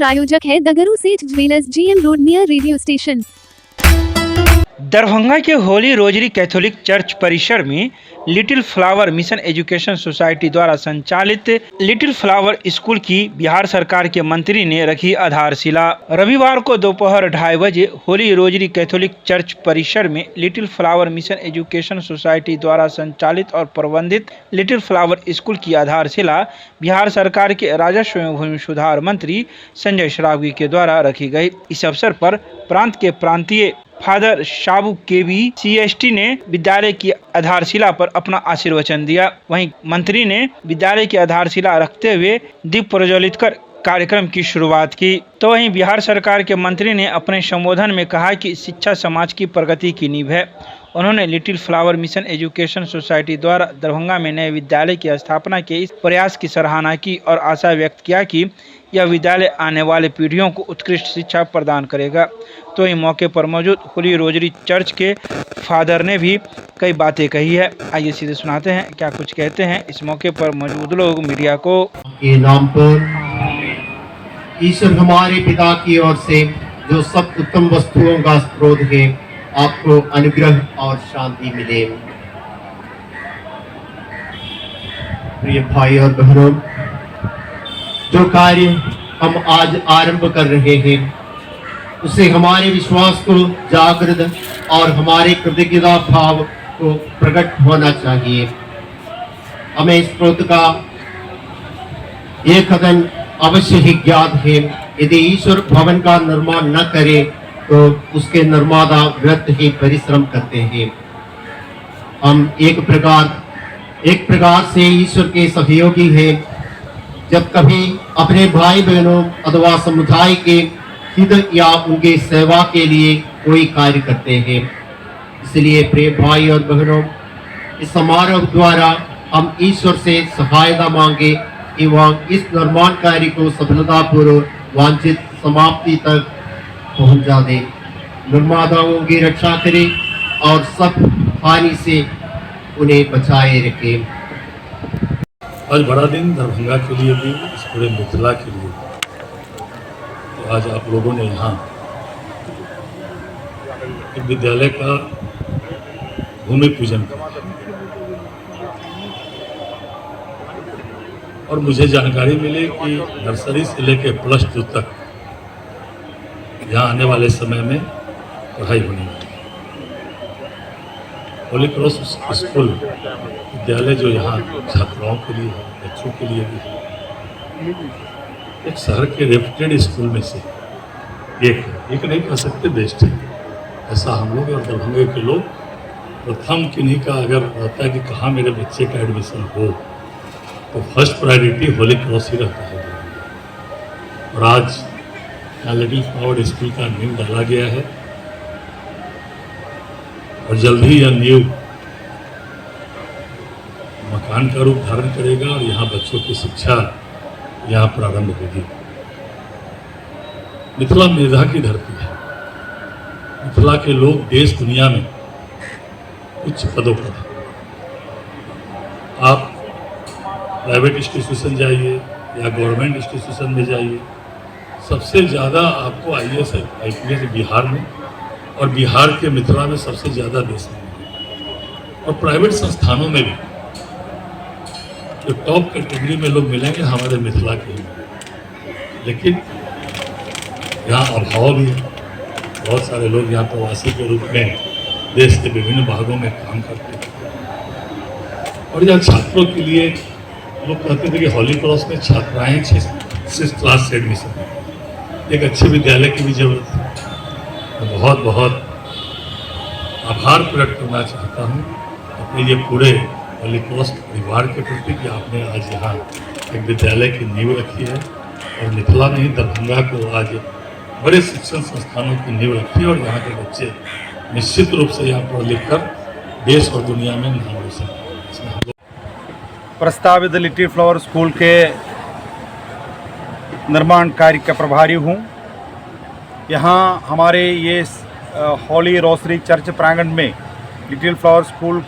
प्रायोजक है दगरू सेठ jewellers, GM road near radio station. Darbhanga के होली रोजरी कैथोलिक चर्च परिसर में little flower mission education society द्वारा संचालित लिटिल फ्लावर स्कूल की बिहार सरकार के मंत्री ने रखी आधारशिला। रविवार को दोपहर 2:30 बजे होली रोजरी कैथोलिक चर्च परिसर में little flower mission education society द्वारा संचालित और प्रबंधित लिटिल फ्लावर स्कूल की आधारशिला बिहार सरकार के राजस्व एवं भूमि सुधार मंत्री संजय श्रावगी के द्वारा रखी गई। इस अवसर पर प्रांत के प्रांतीय फादर शाबू केबी CST ने विद्यालय की आधारशिला पर अपना आशीर्वचन दिया। वहीं मंत्री ने विद्यालय की आधारशिला रखते हुए दीप प्रज्वलित कर कार्यक्रम की शुरुआत की। तो वहीं बिहार सरकार के मंत्री ने अपने संबोधन में कहा कि शिक्षा समाज की प्रगति की नींव है। उन्होंने little flower mission education society द्वारा दरभंगा में नए विद्यालय की स्थापना के इस प्रयास की सराहना की और आशा व्यक्त किया कि यह विद्यालय आने वाले पीढ़ियों को उत्कृष्ट शिक्षा प्रदान करेगा। तो इस मौके पर मौजूद होली रोजरी चर्च के फादर ने भी कई बातें कही है। आइए सीधे सुनाते हैं क्या कुछ कहते हैं इस मौके पर मौजूद लोग मीडिया को। के नाम पर ईश्वर हमारे पिता की ओर से जो सब उत्तम वस्तुओं का स्रोत है, आपको अनुग्रह और शांति मिले। प्रिय भाई और बहनों, जो कार्य हम आज आरंभ कर रहे हैं उससे हमारे विश्वास को जागृत और हमारे कृतज्ञता भाव को प्रकट होना चाहिए। हमें इस स्रोत का एक कथन अवश्य ही ज्ञात है, यदि ईश्वर भवन का निर्माण न करे तो उसके निर्माता व्यर्थ ही परिश्रम करते हैं। हम एक प्रकार से ईश्वर के सहयोगी हैं। जब कभी अपने भाई बहनों अथवा समुदाय के हित या उनके सेवा के लिए कोई कार्य करते हैं, इसलिए प्रिय भाई और बहनों, इस समारोह द्वारा हम ईश्वर से सहायता मांगे एवं इस निर्माण कार्य को सफलतापूर्वक वांछित समाप्ति तक पहुंचा दे। निर्माताओं की रक्षा करे और सब हानि से उन्हें बचाए रखे। आज बड़ा दिन दरभंगा के लिए भी, इस पूरे मिथिला के लिए। तो आज आप लोगों ने यहाँ एक विद्यालय का भूमि पूजन किया और मुझे जानकारी मिली कि नर्सरी से लेकर +2 तक यहाँ आने वाले समय में पढ़ाई होने वाली होली क्रॉस स्कूल विद्यालय जो यहाँ छात्राओं के लिए है, बच्चों के लिए भी है, एक शहर के रेप्यूटेड स्कूल में से एक नहीं कह सकते बेस्ट है। ऐसा हम लोग और दरभंगा के लोग प्रथम किन्हीं का अगर रहता है कि कहाँ मेरे बच्चे का एडमिशन हो तो फर्स्ट प्रायोरिटी होली क्रॉस ही रहता है। और आज यहाँ लिटिल फ्लावर स्कूल का नींव डाला गया है और जल्द ही यह नींव मकान का रूप धारण करेगा और यहाँ बच्चों की शिक्षा यहाँ प्रारंभ होगी। मिथिला मेधा की धरती है। मिथिला के लोग देश दुनिया में उच्च पदों पर हैं। आप प्राइवेट इंस्टीट्यूशन जाइए या गवर्नमेंट इंस्टीट्यूशन में जाइए, सबसे ज़्यादा आपको IAS IPS बिहार में और बिहार के मिथिला में सबसे ज़्यादा देश में। और प्राइवेट संस्थानों में भी जो टॉप कैटेगरी में लोग मिलेंगे हमारे मिथिला के ही। लेकिन यहाँ अभाव भी है। बहुत सारे लोग यहाँ प्रवासी के रूप में देश के विभिन्न भागों में काम करते हैं। और यहाँ छात्रों के लिए लोग कहते थे कि होली क्रॉस में छात्राएँ 6th क्लास से एडमिशन, एक अच्छे विद्यालय की भी जरूरत है। मैं बहुत बहुत आभार प्रकट करना चाहता हूँ अपने ये पूरे होली क्रॉस परिवार के प्रति कि आपने आज यहाँ एक विद्यालय की नींव रखी है और मिथिला में ही दरभंगा को आज बड़े शिक्षण संस्थानों की नींव रखी है। और यहाँ के बच्चे निश्चित रूप से यहाँ पढ़ लिख कर देश और दुनिया में नाम रोशन करें। प्रस्तावित लिटिल फ्लावर स्कूल के निर्माण कार्य का प्रभारी हूँ। यहाँ हमारे ये होली रोजरी चर्च प्रांगण में लिटिल फ्लावर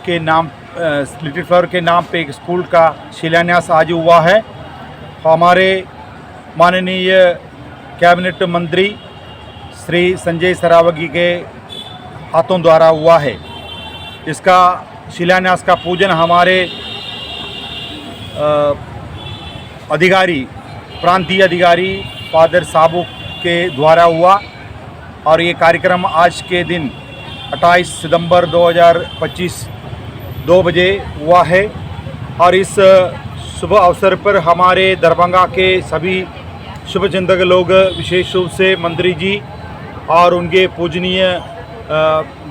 के नाम पे एक स्कूल का शिलान्यास आज हुआ है। हमारे माननीय कैबिनेट मंत्री श्री संजय सरावगी के हाथों द्वारा हुआ है। इसका शिलान्यास का पूजन हमारे अधिकारी, प्रांतीय अधिकारी फादर साबू के द्वारा हुआ और ये कार्यक्रम आज के दिन 28 सितंबर 2025 2 बजे हुआ है। और इस शुभ अवसर पर हमारे दरभंगा के सभी शुभचिंतक लोग, विशेष रूप से मंत्री जी और उनके पूजनीय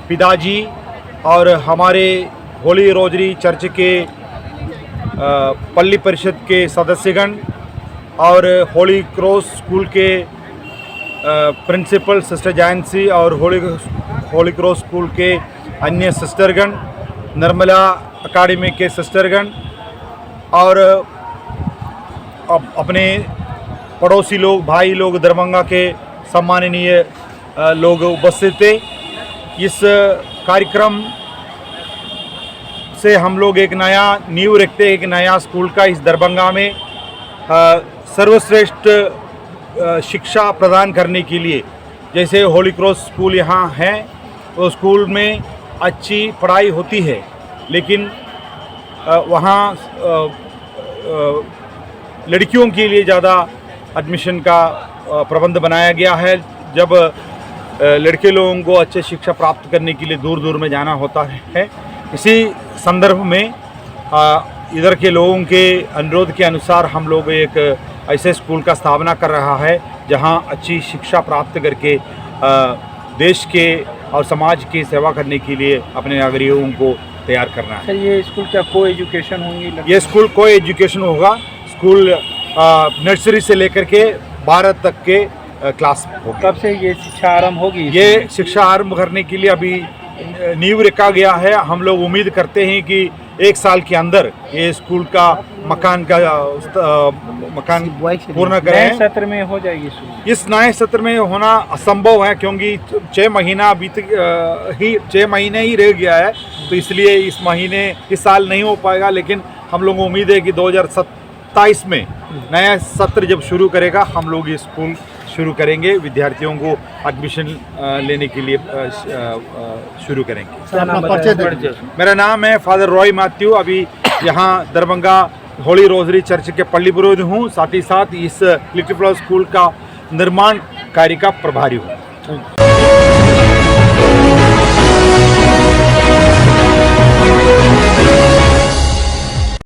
पिताजी और हमारे होली रोजरी चर्च के पल्ली परिषद के सदस्यगण और होली क्रॉस स्कूल के प्रिंसिपल सिस्टर जैंसी और होली क्रॉस स्कूल के अन्य सिस्टरगण, निर्मला अकाडमी के सिस्टरगण और अपने पड़ोसी लोग, भाई लोग, दरभंगा के सम्माननीय लोग उपस्थित थे। इस कार्यक्रम से हम लोग एक नया नींव रखते हैं, एक नया स्कूल का इस दरभंगा में सर्वश्रेष्ठ शिक्षा प्रदान करने के लिए। जैसे होली क्रॉस स्कूल यहाँ है, तो स्कूल में अच्छी पढ़ाई होती है, लेकिन वहाँ लड़कियों के लिए ज़्यादा एडमिशन का प्रबंध बनाया गया है। जब लड़के लोगों को अच्छी शिक्षा प्राप्त करने के लिए दूर दूर में जाना होता है, इसी संदर्भ में इधर के लोगों के अनुरोध के अनुसार हम लोग एक ऐसे स्कूल का स्थापना कर रहा है जहां अच्छी शिक्षा प्राप्त करके देश के और समाज की सेवा करने के लिए अपने नागरिकों को तैयार करना है। सर, ये स्कूल क्या को एजुकेशन होंगी? ये स्कूल को एजुकेशन होगा। स्कूल नर्सरी से लेकर के 12 तक के क्लास होगी। कब से ये शिक्षा आरंभ होगी? ये शिक्षा आरंभ करने के लिए अभी नींव रखा गया है। हम लोग उम्मीद करते हैं कि 1 साल के अंदर ये स्कूल का मकान पूर्ण करें। नए सत्र में हो जाएगी शुरू? इस नए सत्र में होना असंभव है, क्योंकि 6 महीने ही रह गया है, तो इसलिए इस साल नहीं हो पाएगा। लेकिन हम लोगों को उम्मीद है कि 2027 में नया सत्र जब शुरू करेगा, हम लोग ये स्कूल शुरू करेंगे, विद्यार्थियों को एडमिशन लेने के लिए शुरू करेंगे। मेरा नाम है फादर रॉय मैथ्यू। अभी यहाँ दरभंगा होली रोजरी चर्च के पल्ली पुरोहित हूँ, साथ ही साथ इस लिटिल फ्लावर स्कूल का निर्माण कार्य का प्रभारी हूँ।